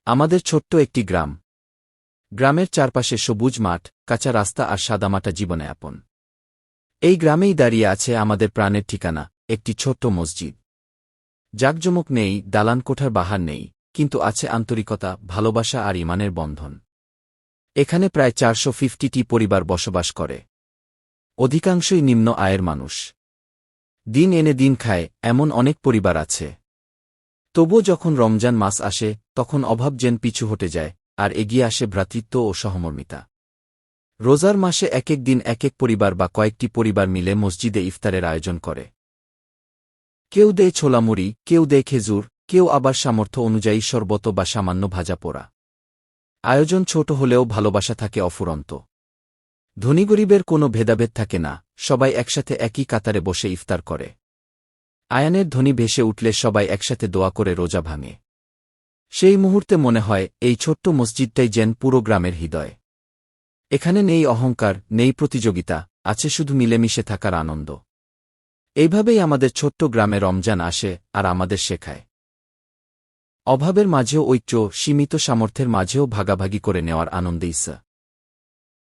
আমাদের ছোট্ট একটি গ্রাম। গ্রামের চারপাশে সবুজ মাঠ, কাঁচা রাস্তা আর সাদামাটা জীবনে আপন। এই গ্রামেই দাঁড়িয়ে আছে আমাদের প্রাণের ঠিকানা, একটি ছোট্ট মসজিদ। জাঁকজমক নেই, দালান কোঠার বাহার নেই, কিন্তু আছে আন্তরিকতা, ভালোবাসা আর ইমানের বন্ধন। এখানে প্রায় 450টি পরিবার বসবাস করে। অধিকাংশই নিম্ন আয়ের মানুষ। দিন এনে দিন খায়, এমন অনেক পরিবার আছে। তবুও যখন রমজান মাস আসে, তখন অভাব যেন পিছু হটে যায়, আর এগিয়ে আসে ভ্রাতৃত্ব ও সহমর্মিতা। রোজার মাসে এক দিন এক পরিবার বা কয়েকটি পরিবার মিলে মসজিদে ইফতারের আয়োজন করে। কেউ দেয় ছোলামুড়ি, কেউ দেয় খেজুর, কেউ আবার সামর্থ্য অনুযায়ী শরবত বা সামান্য ভাজা পোড়া। আয়োজন ছোট হলেও ভালোবাসা থাকে অফুরন্ত। ধনী গরিবের কোনো ভেদাভেদ থাকে না, সবাই একসাথে একই কাতারে বসে ইফতার করে। আয়ানের ধ্বনি ভেসে উঠলে সবাই একসাথে দোয়া করে রোজা ভাঙে। সেই মুহূর্তে মনে হয় এই ছোট্ট মসজিদটাই যেন পুরো গ্রামের হৃদয়। এখানে নেই অহংকার, নেই প্রতিযোগিতা, আছে শুধু মিলেমিশে থাকার আনন্দ। এইভাবেই আমাদের ছোট্ট গ্রামে রমজান আসে আর আমাদের শেখায় অভাবের মাঝেও ঐক্য, সীমিত সামর্থ্যের মাঝেও ভাগাভাগি করে নেওয়ার আনন্দে ইসা।